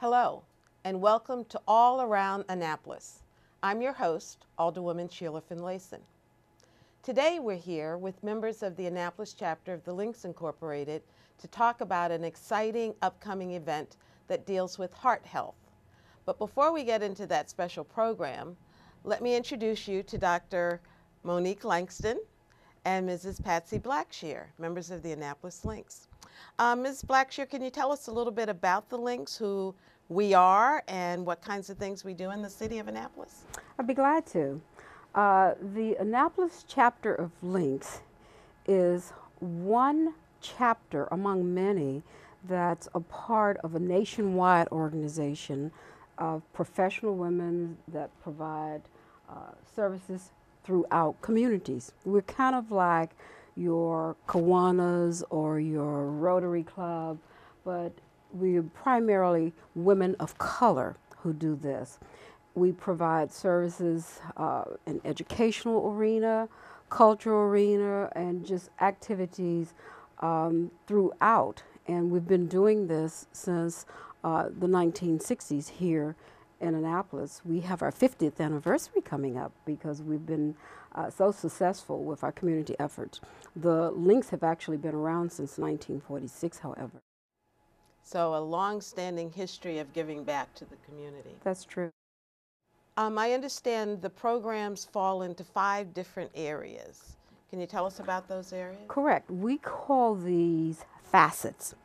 Hello, and welcome to All Around Annapolis. I'm your host, Alderwoman Sheila Finlayson. Today we're here with members of the Annapolis chapter of the Links Incorporated to talk about an exciting upcoming event that deals with heart health. But before we get into that special program, let me introduce you to Dr. Monique Langston and Mrs. Patsy Blackshear, members of the Annapolis Links. Ms. Blackshear, can you tell us a little bit about the Links, who we are, and what kinds of things we do in the city of Annapolis? I'd be glad to. The Annapolis chapter of Links is one chapter among many that's a part of a nationwide organization of professional women that provide services throughout communities. We're kind of like your Kiwanis or your Rotary Club, but we're primarily women of color who do this. We provide services in educational arena, cultural arena, and just activities throughout. And we've been doing this since the 1960s here in Annapolis. We have our 50th anniversary coming up because we've been so successful with our community efforts. The Links have actually been around since 1946, however. So a long-standing history of giving back to the community. That's true. I understand the programs fall into 5 different areas. Can you tell us about those areas? Correct. We call these facets.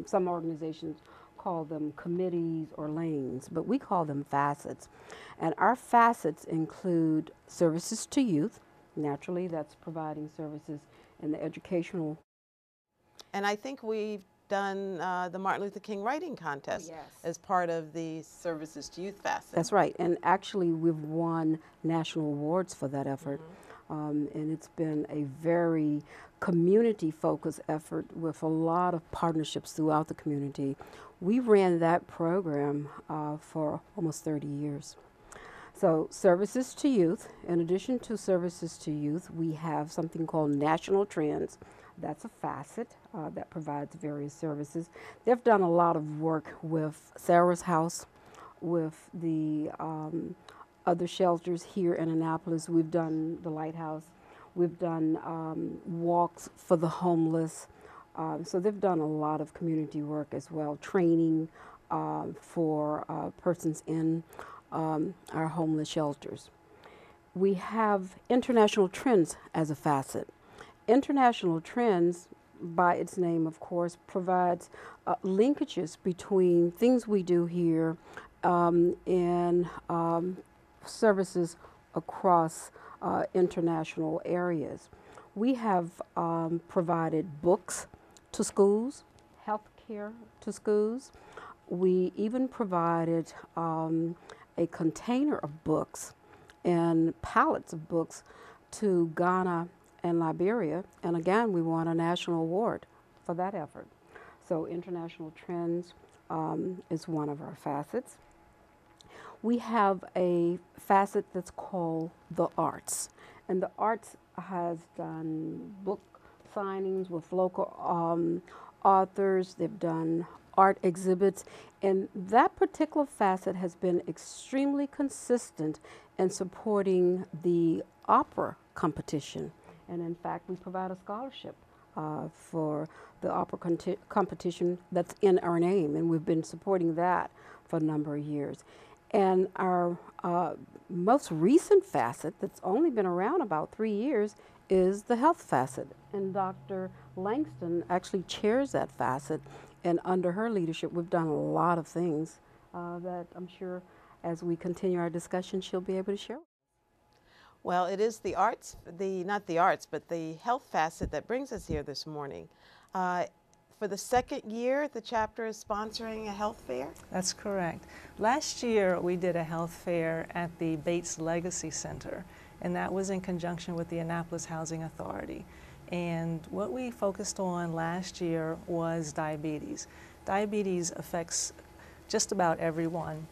Some organizations call them committees or lanes, but we call them facets. And our facets include services to youth. Naturally, that's providing services in the educational. And I think we've done the Martin Luther King Writing Contest as part of the Services to Youth facet. That's right. And actually, we've won national awards for that effort. And it's been a very community-focused effort with a lot of partnerships throughout the community. We ran that program for almost 30 years. So services to youth, in addition to services to youth, we have something called National Trends. That's a facet that provides various services. They've done a lot of work with Sarah's House, with the other shelters here in Annapolis. We've done the Lighthouse. We've done walks for the homeless. So they've done a lot of community work as well, training for persons in our homeless shelters. We have International Trends as a facet. International Trends, by its name, of course, provides linkages between things we do here and services across international areas. We have provided books to schools, health care to schools. We even provided a container of books and pallets of books to Ghana and Liberia, and again, we won a national award for that effort. So International Trends is one of our facets. We have a facet that's called the arts, and the arts has done book signings with local authors. They've done art exhibits, and that particular facet has been extremely consistent in supporting the opera competition. And in fact, we provide a scholarship for the opera competition that's in our name, and we've been supporting that for a number of years. And our most recent facet that's only been around about 3 years is the health facet. And Dr. Langston actually chairs that facet, and under her leadership, we've done a lot of things that I'm sure as we continue our discussion, she'll be able to share. Well, it is the arts, not the arts, but the health facet that brings us here this morning. For for the second year, the chapter is sponsoring a health fair? That's correct. Last year, we did a health fair at the Bates Legacy Center, and that was in conjunction with the Annapolis Housing Authority. And what we focused on last year was diabetes. Diabetes affects just about everyone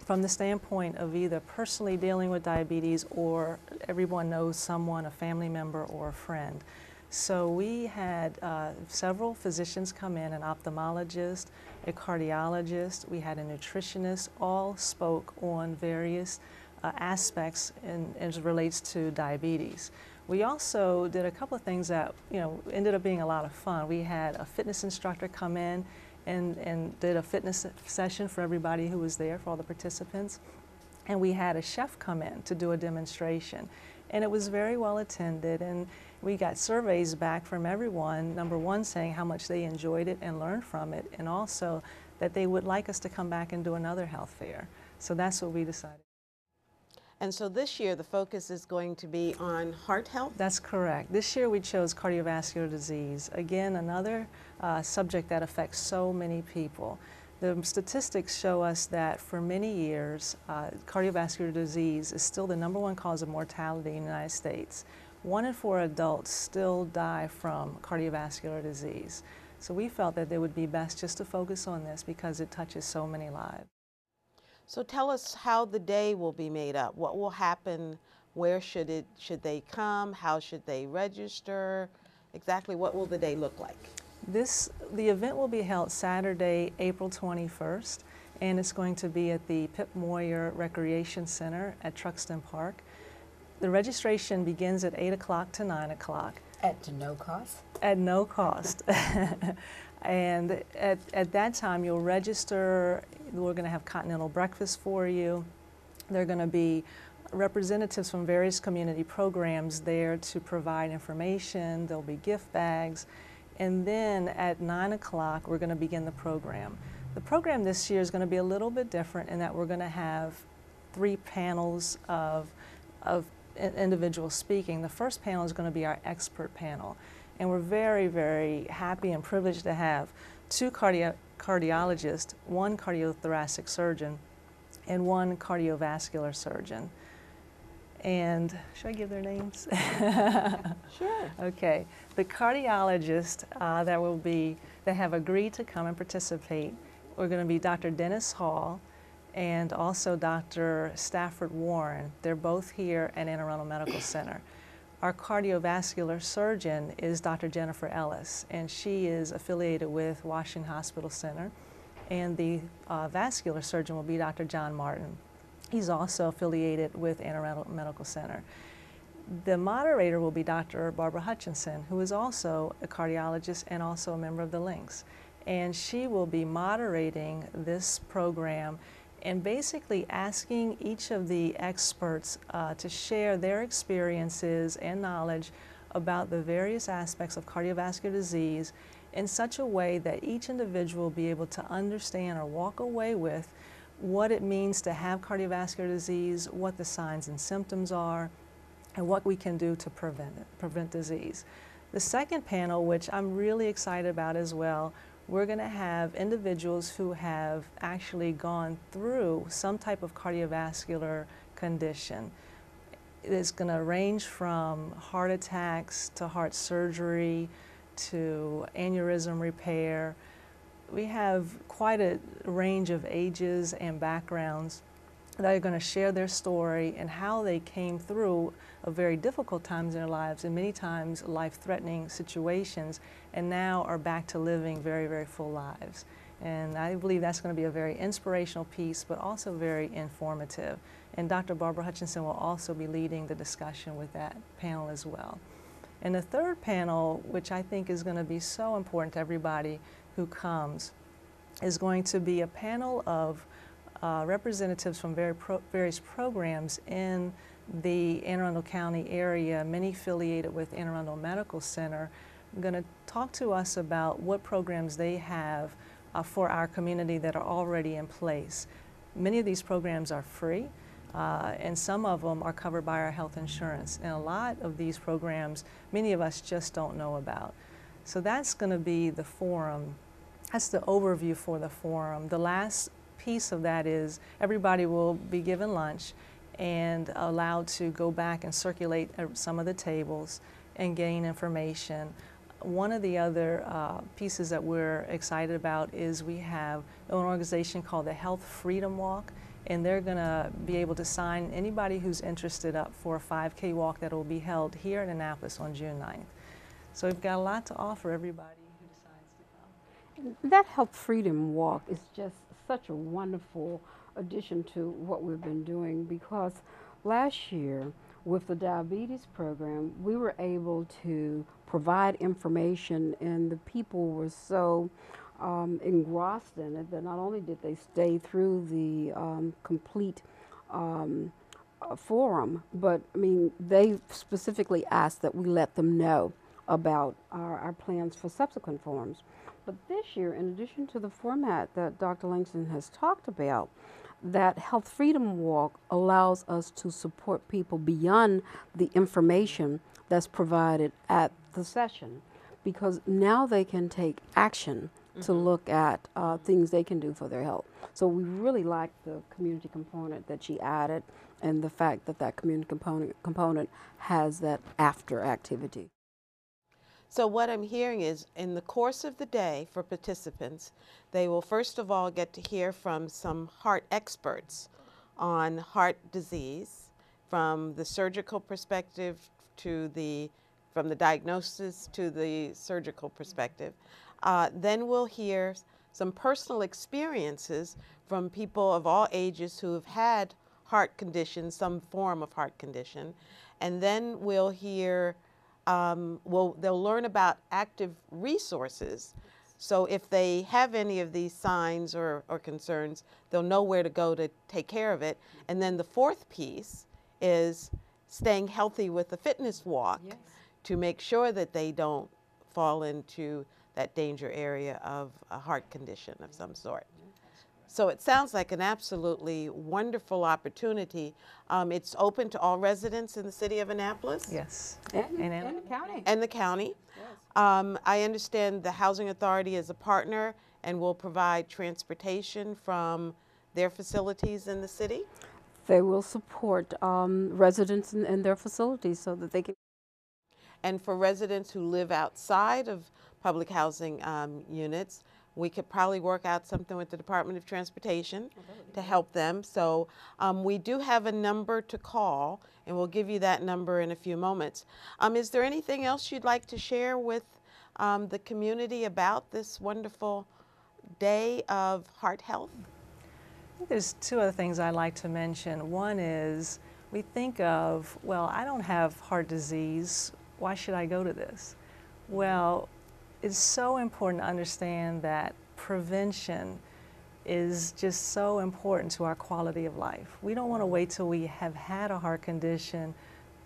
from the standpoint of either personally dealing with diabetes or everyone knows someone, a family member or a friend. So we had several physicians come in, an ophthalmologist, a cardiologist, we had a nutritionist, all spoke on various aspects as it relates to diabetes. We also did a couple of things that ended up being a lot of fun. We had a fitness instructor come in and did a fitness session for everybody who was there, for all the participants. And we had a chef come in to do a demonstration. And it was very well attended, and we got surveys back from everyone, number one, saying how much they enjoyed it and learned from it, and also that they would like us to come back and do another health fair. So that's what we decided. And so this year the focus is going to be on heart health? That's correct. This year we chose cardiovascular disease. Again, another subject that affects so many people. The statistics show us that for many years, cardiovascular disease is still the #1 cause of mortality in the United States. 1 in 4 adults still die from cardiovascular disease. So we felt that it would be best just to focus on this because it touches so many lives. So tell us how the day will be made up. What will happen? Where should they come? How should they register? Exactly what will the day look like? The event will be held Saturday, April 21st, and it's going to be at the Pip Moyer Recreation Center at Truxton Park. The registration begins at 8 o'clock to 9 o'clock. At no cost? At no cost. And at that time, you'll register. We're going to have continental breakfast for you. There are going to be representatives from various community programs there to provide information. There'll be gift bags. And then at 9 o'clock, we're going to begin the program. The program this year is going to be a little bit different in that we're going to have 3 panels of individuals speaking. The first panel is going to be our expert panel. And we're very, very happy and privileged to have 2 cardiologists, 1 cardiothoracic surgeon, and 1 cardiovascular surgeon. And should I give their names? Sure. Okay. The cardiologists that have agreed to come and participate, we're going to be Dr. Dennis Hall and also Dr. Stafford Warren. They're both here at Anne Arundel Medical Center. Our cardiovascular surgeon is Dr. Jennifer Ellis, and she is affiliated with Washington Hospital Center. And the vascular surgeon will be Dr. John Martin. He's also affiliated with Anne Arundel Medical Center. The moderator will be Dr. Barbara Hutchinson, who is also a cardiologist and also a member of the Links. And she will be moderating this program and basically asking each of the experts to share their experiences and knowledge about the various aspects of cardiovascular disease in such a way that each individual will be able to understand or walk away with what it means to have cardiovascular disease, what the signs and symptoms are, and what we can do to prevent disease. The second panel, which I'm really excited about as well, we're going to have individuals who have actually gone through some type of cardiovascular condition. It's going to range from heart attacks to heart surgery to aneurysm repair. We have quite a range of ages and backgrounds that are going to share their story and how they came through a very difficult times in their lives and many times life-threatening situations and now are back to living very, very full lives. And I believe that's going to be a very inspirational piece, but also very informative. And Dr. Barbara Hutchinson will also be leading the discussion with that panel as well. And the third panel, which I think is going to be so important to everybody who comes, is going to be a panel of representatives from various programs in the Anne Arundel County area, many affiliated with Anne Arundel Medical Center, going to talk to us about what programs they have for our community that are already in place. Many of these programs are free, and some of them are covered by our health insurance. And a lot of these programs, many of us just don't know about. So that's going to be the forum. That's the overview for the forum. The last piece of that is everybody will be given lunch and allowed to go back and circulate some of the tables and gain information. One of the other pieces that we're excited about is we have an organization called the Health Freedom Walk, and they're going to be able to sign anybody who's interested up for a 5K walk that will be held here in Annapolis on June 9th. So we've got a lot to offer everybody who decides to come. That Health Freedom Walk is just such a wonderful addition to what we've been doing, because last year with the diabetes program, we were able to provide information, and the people were so engrossed in it that not only did they stay through the complete forum, but I mean, they specifically asked that we let them know about our plans for subsequent forums. But this year, in addition to the format that Dr. Langston has talked about, that Health Freedom Walk allows us to support people beyond the information that's provided at the session, because now they can take action to look at things they can do for their health. So we really like the community component that she added, and the fact that that community component has that after activity. So what I'm hearing is, in the course of the day for participants, they will first of all get to hear from some heart experts on heart disease, from the surgical perspective to from the diagnosis to the surgical perspective. Then we'll hear some personal experiences from people of all ages who have had heart conditions, some form of heart condition. And then we'll hear they'll learn about active resources. So if they have any of these signs or concerns, they'll know where to go to take care of it. And then the fourth piece is staying healthy with the fitness walk, yes, to make sure that they don't fall into that danger area of a heart condition of some sort. So it sounds like an absolutely wonderful opportunity. It's open to all residents in the city of Annapolis? Yes. And the county. And the county. Yes. I understand the Housing Authority is a partner and will provide transportation from their facilities in the city? They will support residents in their facilities so that they can. And for residents who live outside of public housing units, we could probably work out something with the Department of Transportation to help them. So we do have a number to call, and we'll give you that number in a few moments. Is there anything else you'd like to share with the community about this wonderful day of heart health? I think there's two other things I'd like to mention. One is we think of, well, I don't have heart disease. Why should I go to this? Well, it's so important to understand that prevention is just so important to our quality of life. We don't want to wait till we have had a heart condition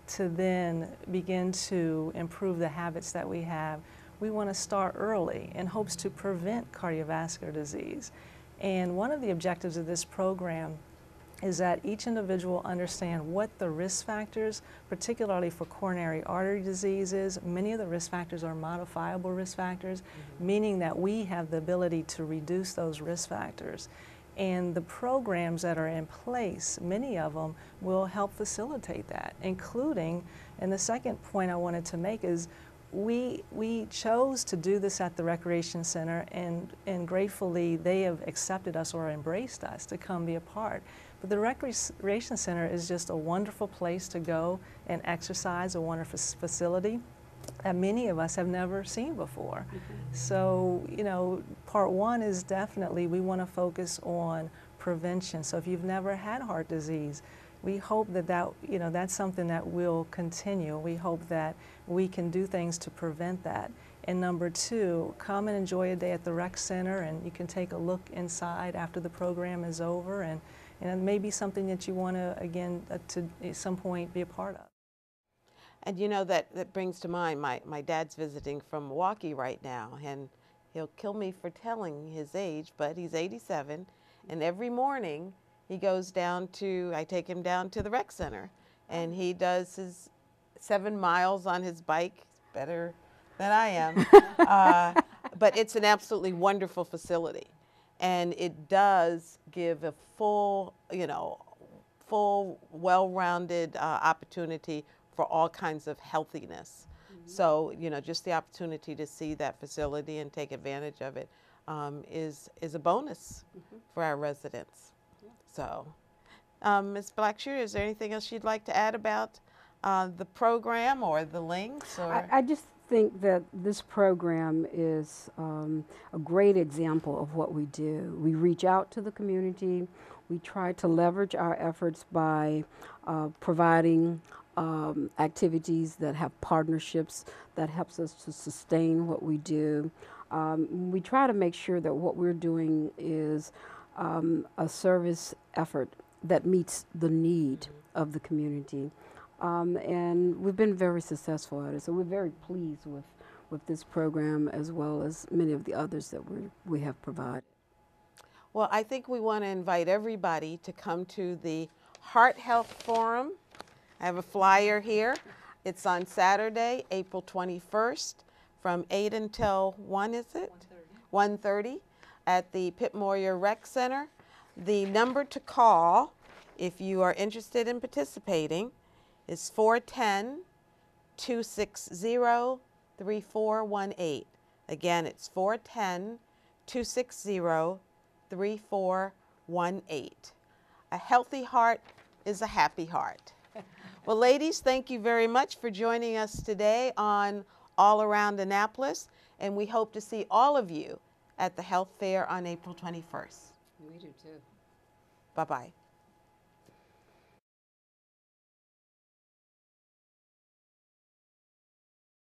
to then begin to improve the habits that we have. We want to start early in hopes to prevent cardiovascular disease. And one of the objectives of this program is that each individual understand what the risk factors, particularly for coronary artery diseases. Many of the risk factors are modifiable risk factors, meaning that we have the ability to reduce those risk factors. And the programs that are in place, many of them will help facilitate that, including, and the second point I wanted to make is, we chose to do this at the Recreation Center, and gratefully they have accepted us or embraced us to come be a part. But the Recreation Center is just a wonderful place to go and exercise, a wonderful facility that many of us have never seen before. So, you know, part one is definitely we want to focus on prevention. So if you've never had heart disease, we hope that that's something that will continue. We hope that we can do things to prevent that. And number two, come and enjoy a day at the rec center, and you can take a look inside after the program is over, and it may be something that you want to, again, to at some point be a part of. And you know, that brings to mind, my dad's visiting from Milwaukee right now, and he'll kill me for telling his age, but he's 87, and every morning he goes down I take him down to the rec center, and he does his 7 miles on his bike, better than I am. But it's an absolutely wonderful facility. And it does give a full, full, well-rounded opportunity for all kinds of healthiness. So, just the opportunity to see that facility and take advantage of it is a bonus for our residents. So, Ms. Blackshear, is there anything else you'd like to add about the program or the links? Or? I just think that this program is a great example of what we do. We reach out to the community. We try to leverage our efforts by providing activities that have partnerships that helps us to sustain what we do. We try to make sure that what we're doing is a service effort that meets the need of the community. And we've been very successful at it, so we're very pleased with this program as well as many of the others that we have provided. Well, I think we want to invite everybody to come to the Heart Health Forum. I have a flyer here. It's on Saturday, April 21st from 8 until 1, is it? 1:30 at the Pitt Moyer Rec Center. The number to call if you are interested in participating is 410-260-3418. Again, it's 410-260-3418. A healthy heart is a happy heart. Well, ladies, thank you very much for joining us today on All Around Annapolis, and we hope to see all of you at the Health Fair on April 21st. We do too. Bye-bye.